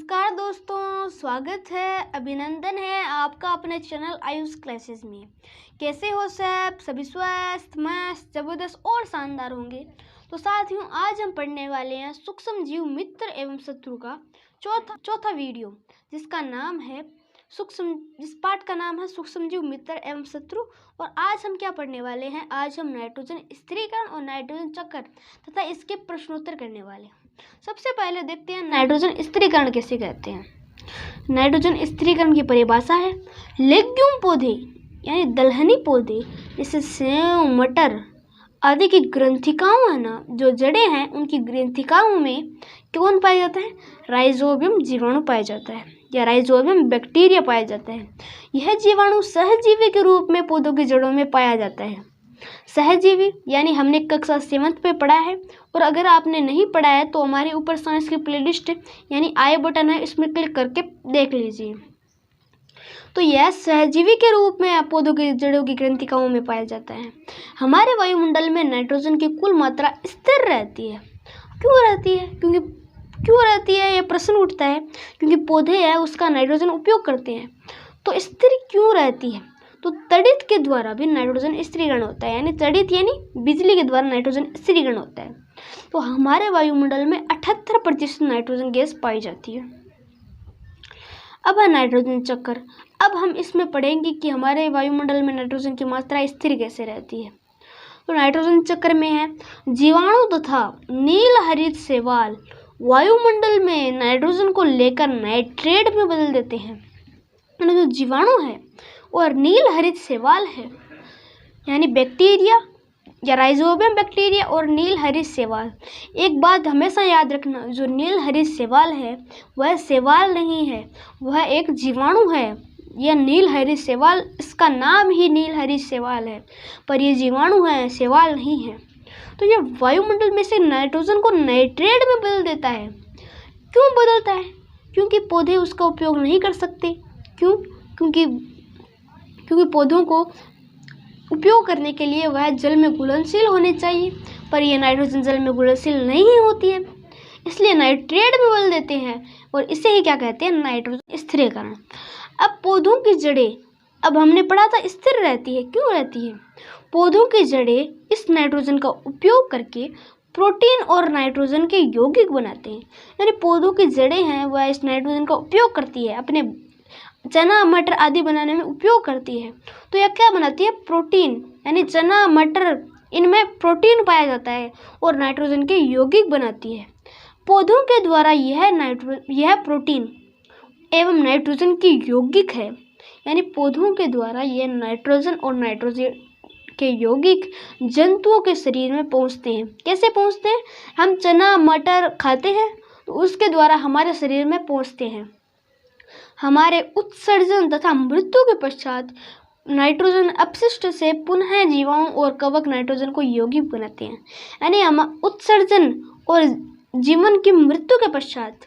नमस्कार दोस्तों, स्वागत है, अभिनंदन है आपका अपने चैनल आयुष क्लासेस में। कैसे हो सब? सभी स्वस्थ, मस्त, जबरदस्त और शानदार होंगे। तो साथियों, आज हम पढ़ने वाले हैं सूक्ष्म जीव मित्र एवं शत्रु का चौथा वीडियो, जिस पाठ का नाम है सूक्ष्म जीव मित्र एवं शत्रु। और आज हम क्या पढ़ने वाले हैं? आज हम नाइट्रोजन स्थिरीकरण और नाइट्रोजन चक्र तथा इसके प्रश्नोत्तर करने वाले हैं। सबसे पहले देखते हैं नाइट्रोजन स्थिरीकरण किसे कहते हैं। नाइट्रोजन स्थिरीकरण की परिभाषा है, लेग्यूम पौधे यानी दलहनी पौधे जैसे सेव, मटर आदि की ग्रंथिकाओं है ना, जो जड़ें हैं, उनकी ग्रंथिकाओं में कौन पाया जाता है? राइजोबियम जीवाणु पाया जाता है या राइजोबियम बैक्टीरिया पाया जाता है। यह जीवाणु सहजीवी के रूप में पौधों की जड़ों में पाया जाता है। सहजीवी यानी हमने कक्षा 7 पे पढ़ा है, और अगर आपने नहीं पढ़ा है तो हमारे ऊपर साइंस की प्लेलिस्ट यानी आई बटन है, इसमें क्लिक करके देख लीजिए। तो यह सहजीवी के रूप में पौधों की जड़ों की ग्रंथिकाओं में पाया जाता है। हमारे वायुमंडल में नाइट्रोजन की कुल मात्रा स्थिर रहती है। क्यों रहती है? क्यों रहती है, यह प्रश्न उठता है। क्योंकि पौधे है उसका नाइट्रोजन उपयोग करते हैं। तो स्थिर क्यों रहती है? तो तड़ित के द्वारा भी नाइट्रोजन स्थिरीकरण होता है, यानी तड़ित यानी बिजली के द्वारा नाइट्रोजन स्थिरीकरण होता है। तो हमारे वायुमंडल में 78% नाइट्रोजन गैस पाई जाती है। अब है नाइट्रोजन चक्र। अब हम इसमें पढ़ेंगे कि हमारे वायुमंडल में नाइट्रोजन की मात्रा स्थिर कैसे रहती है। तो नाइट्रोजन चक्र में है, जीवाणु तथा नील हरित शैवाल वायुमंडल में नाइट्रोजन को लेकर नाइट्रेट में बदल देते हैं। जो जीवाणु है और नील हरित शैवाल है, यानी बैक्टीरिया या राइजोबियम बैक्टीरिया और नील हरित शैवाल। एक बात हमेशा याद रखना, जो नील हरित शैवाल है वह शैवाल नहीं है, वह एक जीवाणु है। यह नील हरित शैवाल, इसका नाम ही नील हरित शैवाल है, पर यह जीवाणु है, शैवाल नहीं है। तो यह वायुमंडल में से नाइट्रोजन को नाइट्रेट में बदल देता है। क्यों बदलता है? क्योंकि पौधे उसका उपयोग नहीं कर सकते। क्यों? क्योंकि पौधों को उपयोग करने के लिए वह जल में घुलनशील होने चाहिए, पर यह नाइट्रोजन जल में घुलनशील नहीं होती है, इसलिए नाइट्रेट में बदल देते हैं, और इसे ही क्या कहते हैं? नाइट्रोजन स्थिरीकरण। अब पौधों की जड़ें, अब हमने पढ़ा था स्थिर रहती है। क्यों रहती है? पौधों की जड़ें इस नाइट्रोजन का उपयोग करके प्रोटीन और नाइट्रोजन के यौगिक बनाते हैं। यानी पौधों की जड़ें हैं वह इस नाइट्रोजन का उपयोग करती है, अपने चना मटर आदि बनाने में उपयोग करती है। तो यह क्या बनाती है? प्रोटीन, यानी चना मटर इनमें प्रोटीन पाया जाता है और नाइट्रोजन के यौगिक बनाती है। पौधों के द्वारा यह प्रोटीन एवं नाइट्रोजन की यौगिक है, यानी पौधों के द्वारा यह नाइट्रोजन और नाइट्रोजन के यौगिक जंतुओं के शरीर में पहुंचते हैं। कैसे पहुंचते हैं? हम चना मटर खाते हैं तो उसके द्वारा हमारे शरीर में पहुंचते हैं। हमारे उत्सर्जन तथा मृत्यु के पश्चात नाइट्रोजन अपशिष्ट से पुनः जीवाणु और कवक नाइट्रोजन को यौगिक बनाते हैं। यानी हम उत्सर्जन और जीवन की मृत्यु के पश्चात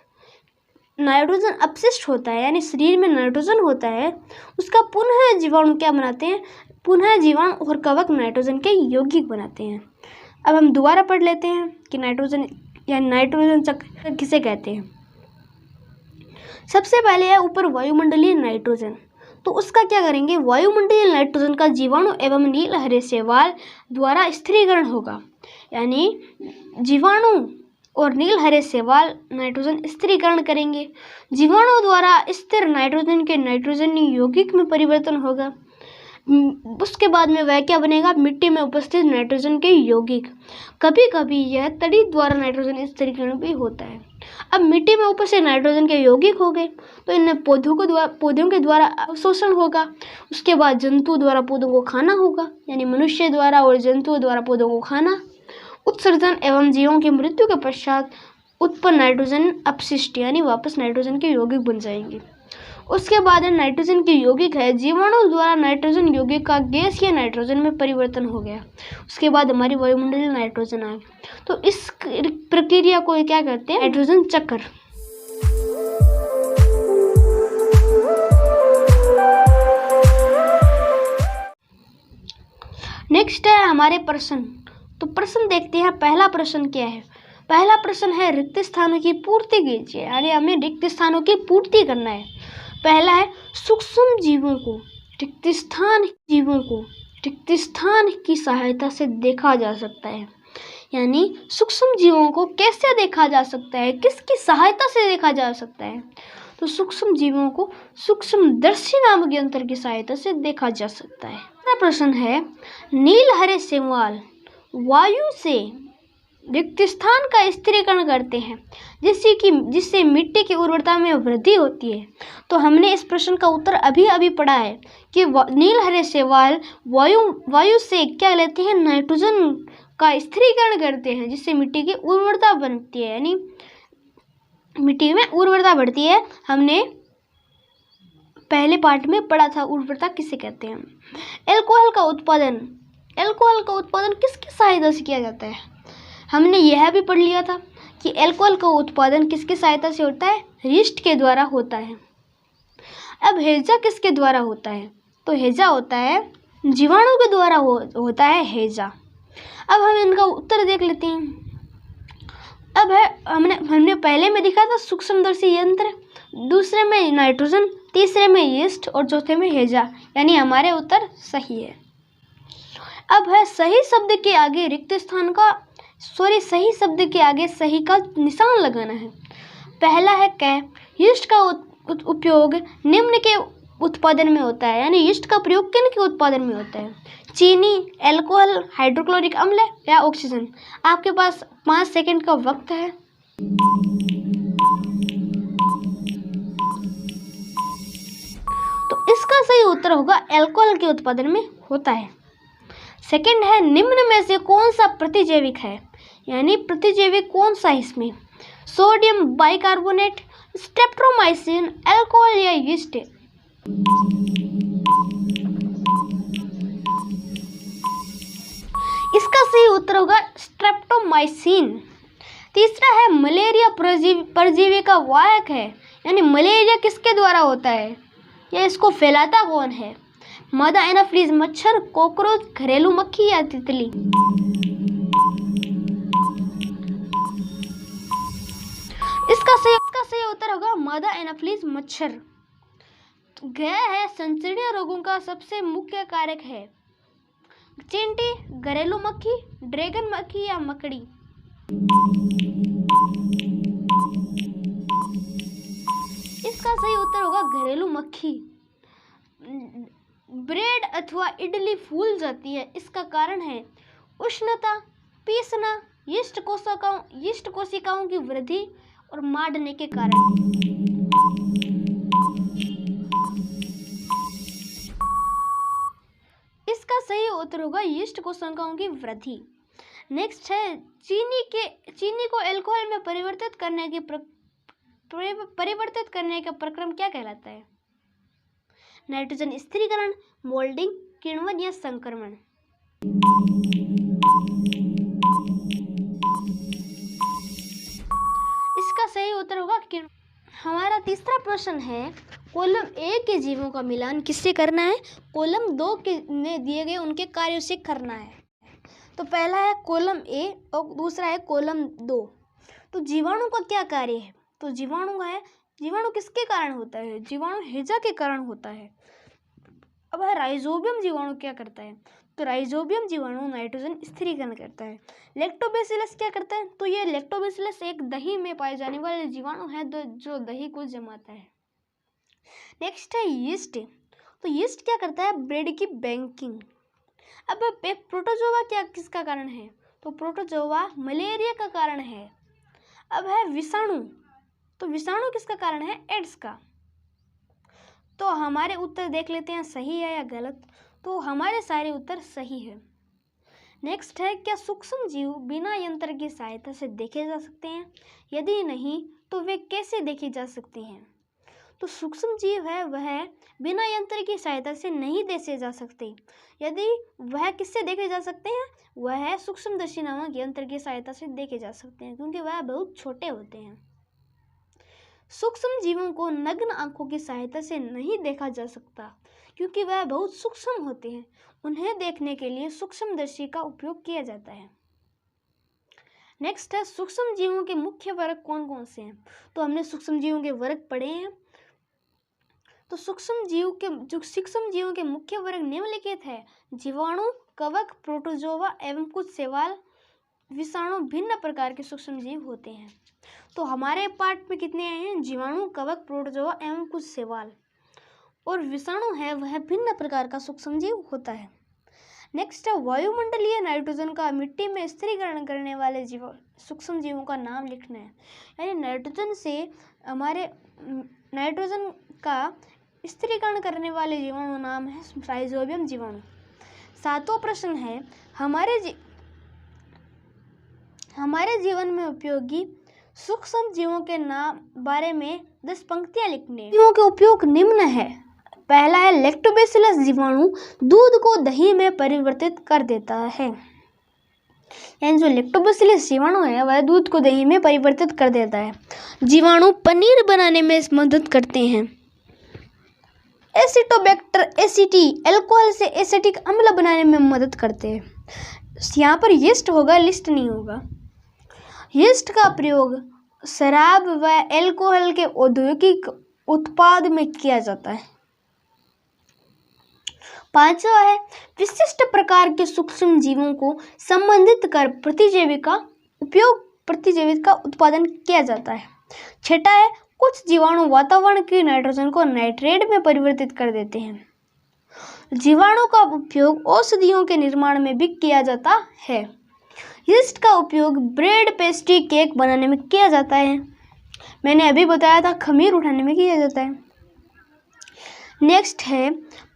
नाइट्रोजन अपशिष्ट होता है, यानी शरीर में नाइट्रोजन होता है, उसका पुनः जीवाणु क्या बनाते हैं? पुनः जीवाणु और कवक नाइट्रोजन के यौगिक बनाते हैं। अब हम दोबारा पढ़ लेते हैं कि नाइट्रोजन या नाइट्रोजन चक्र किसे कहते हैं। सबसे पहले है ऊपर वायुमंडलीय नाइट्रोजन। तो उसका क्या करेंगे? वायुमंडलीय नाइट्रोजन का जीवाणु एवं नील हरित शैवाल द्वारा स्थिरीकरण होगा, यानी जीवाणु और नील हरित शैवाल नाइट्रोजन स्थिरीकरण करेंगे। जीवाणु द्वारा स्थिर नाइट्रोजन के नाइट्रोजन यौगिक में परिवर्तन होगा। उसके बाद में वह क्या बनेगा? मिट्टी में उपस्थित नाइट्रोजन के यौगिक। कभी कभी यह तड़ित द्वारा नाइट्रोजन स्थिरीकरण भी होता है। अब मिट्टी में उपस्थित नाइट्रोजन के यौगिक हो गए, तो इनमें पौधों के द्वारा अवशोषण होगा। उसके बाद जंतु द्वारा पौधों को खाना होगा, यानी मनुष्य द्वारा और जंतुओं द्वारा पौधों को खाना। उत्सर्जन एवं जीवों की मृत्यु के पश्चात उत्पन्न नाइट्रोजन अपशिष्ट यानी वापस नाइट्रोजन के यौगिक बन जाएंगे। उसके बाद नाइट्रोजन के यौगिक है, जीवाणु द्वारा नाइट्रोजन यौगिक का गैस या नाइट्रोजन में परिवर्तन हो गया। उसके बाद हमारी वायुमंडलीय नाइट्रोजन आ गया। तो इस प्रक्रिया को क्या कहते हैं? नाइट्रोजन चक्र। नेक्स्ट है हमारे प्रश्न। तो प्रश्न देखते हैं। पहला प्रश्न क्या है? पहला प्रश्न है रिक्त स्थानों की पूर्ति कीजिए, यानी हमें रिक्त स्थानों की पूर्ति करना है। पहला है सूक्ष्म जीवों को रिक्त स्थान की सहायता से देखा जा सकता है। यानी सूक्ष्म जीवों को कैसे देखा जा सकता है, किसकी सहायता से देखा जा सकता है? तो सूक्ष्म जीवों को सूक्ष्मदर्शी नामक यंत्र की सहायता से देखा जा सकता है। दूसरा प्रश्न है नील हरे शैवाल वायु से रिक्त स्थान का स्थिरीकरण करते हैं जिससे मिट्टी की उर्वरता में वृद्धि होती है। तो हमने इस प्रश्न का उत्तर अभी पढ़ा है कि नील हरे शैवाल वायु से क्या लेते हैं, नाइट्रोजन का स्थिरीकरण करते हैं जिससे मिट्टी की उर्वरता बनती है, यानी मिट्टी में उर्वरता बढ़ती है। हमने पहले पार्ट में पढ़ा था उर्वरता किसे कहते हैं। अल्कोहल का उत्पादन किसकी सहायता से किया जाता है? हमने यह भी पढ़ लिया था कि अल्कोहल का उत्पादन किसकी सहायता से होता है, यीस्ट के द्वारा होता है। अब हैजा किसके द्वारा होता है? तो हैजा होता है जीवाणु के द्वारा होता है हैजा। अब हम इनका उत्तर देख लेते हैं। अब है हमने पहले में दिखा था सूक्ष्मदर्शी यंत्र, दूसरे में नाइट्रोजन, तीसरे में यीस्ट और चौथे में हैजा, यानी हमारे उत्तर सही है। अब है सही शब्द के आगे सही शब्द के आगे सही का निशान लगाना है। पहला है कै, यीस्ट का उपयोग निम्न के उत्पादन में होता है, यानी यीस्ट का प्रयोग किन के उत्पादन में होता है? चीनी, अल्कोहल, हाइड्रोक्लोरिक अम्ल या ऑक्सीजन। आपके पास 5 सेकंड का वक्त है। तो इसका सही उत्तर होगा अल्कोहल के उत्पादन में होता है। सेकंड है निम्न में से कौन सा प्रतिजैविक है, यानी प्रतिजैविक कौन सा है इसमें? सोडियम बाइकार्बोनेट, स्ट्रेप्टोमाइसिन, अल्कोहल या यीस्ट। इसका सही उत्तर होगा स्ट्रेप्टोमाइसिन। तीसरा है मलेरिया परजीवी का वाहक है, यानी मलेरिया किसके द्वारा होता है या इसको फैलाता कौन है? मादा एनाफिलीज मच्छर, कॉकरोच, घरेलू मक्खी या तितली। इसका सही उत्तर होगा मादा एनाफिलीज मच्छर। गया है संसदीय रोगों का सबसे मुख्य कारक है, चींटी, घरेलू मक्खी, ड्रैगन मक्खी या मकड़ी। इसका सही उत्तर होगा घरेलू मक्खी। ब्रेड अथवा इडली फूल जाती है, इसका कारण है उष्णता, पीसना, यीस्ट कोशिकाओं की वृद्धि और माडने के कारण। इसका सही उत्तर होगा यीस्ट कोशिकाओं की वृद्धि। नेक्स्ट है चीनी को अल्कोहल में परिवर्तित करने का प्रक्रम क्या कहलाता है? नाइट्रोजन स्थिरीकरण, मोल्डिंग, किण्वन या संक्रमण। इसका सही उत्तर होगा किण्वन। हमारा तीसरा प्रश्न है कॉलम ए के जीवों का मिलान किससे करना है? कॉलम 2 ने दिए गए उनके कार्यों से करना है। तो पहला है कॉलम ए और दूसरा है कॉलम 2। तो जीवाणु का क्या कार्य है? तो जीवाणु किसके कारण होता है? जीवाणु हैजा के कारण होता है। अब है राइजोबियम जीवाणु क्या करता है? तो राइजोबियम जीवाणु नाइट्रोजन स्थिरीकरण करता है। लैक्टोबैसिलस क्या करता है? तो ये लैक्टोबैसिलस एक दही में पाए जाने वाले जीवाणु है जो दही को जमाता है। नेक्स्ट है यीस्ट। तो यीस्ट क्या करता है? ब्रेड की बेकिंग। अब एक प्रोटोजोआ किसका कारण है? तो प्रोटोजोआ मलेरिया का कारण है। अब है विषाणु। तो विषाणु किसका कारण है? एड्स का। तो हमारे उत्तर देख लेते हैं सही है या गलत। तो हमारे सारे उत्तर सही है। नेक्स्ट है क्या सूक्ष्म जीव बिना यंत्र की सहायता से देखे जा सकते हैं? यदि नहीं तो वे कैसे देखे जा सकते हैं? तो सूक्ष्म जीव है वह बिना यंत्र की सहायता से नहीं देखे जा सकते। यदि वह किससे देखे जा सकते हैं? वह सूक्ष्मदर्शी नामक यंत्र की सहायता से देखे जा सकते हैं, क्योंकि वह बहुत छोटे होते हैं। सूक्ष्म जीवों को नग्न आंखों की सहायता से नहीं देखा जा सकता, क्योंकि वह बहुत सूक्ष्म होते हैं। उन्हें देखने के लिए सूक्ष्मदर्शी का उपयोग किया जाता है। नेक्स्ट है सूक्ष्म जीवों के मुख्य वर्ग कौन कौन से हैं। तो हमने सूक्ष्म जीवों के वर्ग पढ़े हैं। तो सूक्ष्म जीवों के मुख्य वर्ग निम्नलिखित है। जीवाणु, कवक, प्रोटोजोआ एवं कुछ शैवाल, विषाणु भिन्न प्रकार के सूक्ष्म जीव होते हैं। तो हमारे पार्ट में कितने आए हैं? जीवाणु, कवक, प्रोटोजोआ एवं कुछ शैवाल, और विषाणु है वह भिन्न प्रकार का सूक्ष्म जीव होता है। नेक्स्ट है वायुमंडलीय नाइट्रोजन का मिट्टी में स्थिरीकरण करने वाले सूक्ष्म जीवों का नाम लिखना है। यानी नाइट्रोजन से हमारे नाइट्रोजन का स्थिरीकरण करने वाले जीवाणु नाम है राइजोबियम जीवाणु। 7वां प्रश्न है हमारे जीवन में उपयोगी सूक्ष्म जीवों के नाम बारे में 10 पंक्तियां लिखने। जीवों के उपयोग निम्न है। पहला है लैक्टोबैसिलस जीवाणु दूध को दही में परिवर्तित कर देता है। यानी जो लैक्टोबैसिलस जीवाणु है वह दूध को दही में परिवर्तित कर देता है। जीवाणु पनीर बनाने में मदद करते हैं। एसिटोबैक्टर एसिटी अल्कोहल से एसिटिक अम्ल बनाने में मदद करते हैं। यहाँ पर यीस्ट होगा, लिस्ट नहीं होगा। यीस्ट का प्रयोग शराब व अल्कोहल के औद्योगिक उत्पाद में किया जाता है। 5वां है विशिष्ट प्रकार के सूक्ष्म जीवों को संबंधित कर प्रतिजैविक का उत्पादन किया जाता है। 6वां है कुछ जीवाणु वातावरण की नाइट्रोजन को नाइट्रेट में परिवर्तित कर देते हैं। जीवाणु का उपयोग औषधियों के निर्माण में भी किया जाता है। यीस्ट का उपयोग ब्रेड, पेस्ट्री, केक बनाने में किया जाता है। मैंने अभी बताया था खमीर उठाने में किया जाता है। नेक्स्ट है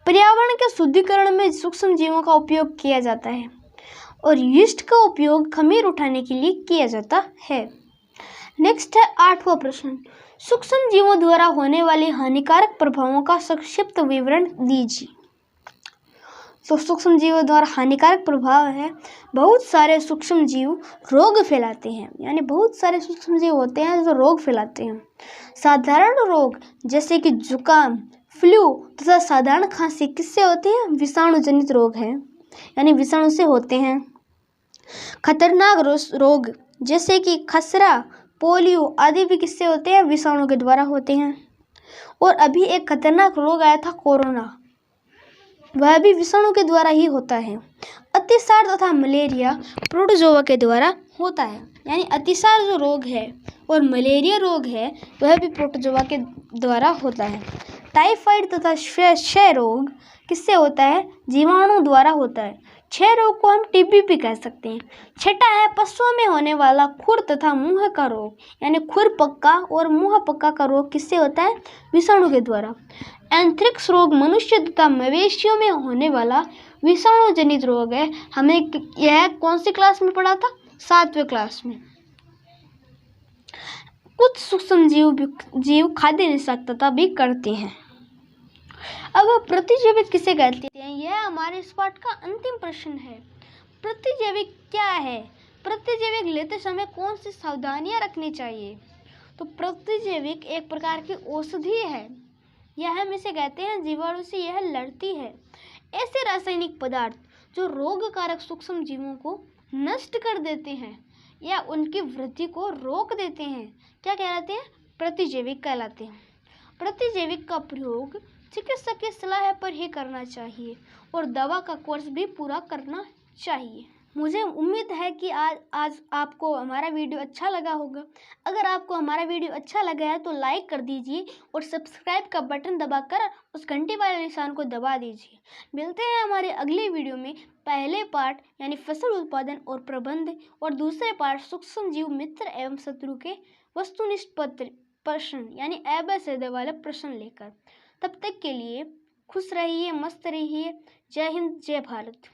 पर्यावरण के शुद्धिकरण में सूक्ष्म जीवों का उपयोग किया जाता है और यीस्ट का उपयोग खमीर उठाने के लिए किया जाता है। नेक्स्ट है 8वां प्रश्न, सूक्ष्म जीवों द्वारा होने वाले हानिकारक प्रभावों का संक्षिप्त विवरण दीजिए। तो सूक्ष्म जीवों द्वारा हानिकारक प्रभाव है बहुत सारे सूक्ष्म जीव रोग फैलाते हैं। यानी बहुत सारे सूक्ष्म जीव होते हैं जो रोग फैलाते हैं। साधारण रोग जैसे कि जुकाम, फ्लू तथा साधारण खांसी किससे होते हैं? विषाणु जनित रोग है, यानी विषाणु से होते हैं। खतरनाक रोग जैसे कि खसरा, पोलियो आदि भी किससे होते हैं? विषाणु के द्वारा होते हैं। और अभी एक खतरनाक रोग आया था कोरोना, वह भी विषाणु के द्वारा ही होता है। अतिसार तथा मलेरिया प्रोटोजोआ के द्वारा होता है। यानी अतिसार जो रोग है और मलेरिया रोग है वह भी प्रोटोजोआ के द्वारा होता है। टाइफाइड तथा क्षय रोग किससे होता है? जीवाणु द्वारा होता है। क्षय रोग को हम टीबी भी कह सकते हैं। 6वां है पशुओं में होने वाला खुर तथा मुंह का रोग, यानी खुर पक्का और मुंह पक्का का रोग किससे होता है? विषाणु के द्वारा। एंथ्रेक्स रोग मनुष्य तथा मवेशियों में होने वाला विषाणु जनित रोग है। हमें यह कौन सी क्लास में पढ़ा था? 7वें क्लास में। कुछ सूक्ष्म जीव खाद्य निषेकता भी करते हैं। अब प्रतिजैविक किसे कहते हैं? यह हमारे इस पाठ का अंतिम प्रश्न है। प्रतिजैविक क्या है? प्रतिजैविक लेते समय कौन सी सावधानियां रखनी चाहिए? तो प्रतिजैविक एक प्रकार की औषधि है। यह हम इसे कहते हैं जीवाणु से यह लड़ती है। ऐसे रासायनिक पदार्थ जो रोगकारक सूक्ष्म जीवों को नष्ट कर देते हैं या उनकी वृद्धि को रोक देते हैं क्या कहलाते हैं? प्रतिजैविक कहलाते हैं। प्रतिजैविक का प्रयोग चिकित्सक की सलाह पर ही करना चाहिए और दवा का कोर्स भी पूरा करना चाहिए। मुझे उम्मीद है कि आज आपको हमारा वीडियो अच्छा लगा होगा। अगर आपको हमारा वीडियो अच्छा लगा है तो लाइक कर दीजिए और सब्सक्राइब का बटन दबाकर उस घंटी वाले निशान को दबा दीजिए। मिलते हैं हमारे अगले वीडियो में। पहले पार्ट यानी फसल उत्पादन और प्रबंध और दूसरे पार्ट सूक्ष्म जीव मित्र एवं शत्रु के वस्तुनिष्ठ प्रश्न यानी ABCD वाले प्रश्न लेकर। तब तक के लिए खुश रहिए, मस्त रहिए। जय हिंद, जय भारत।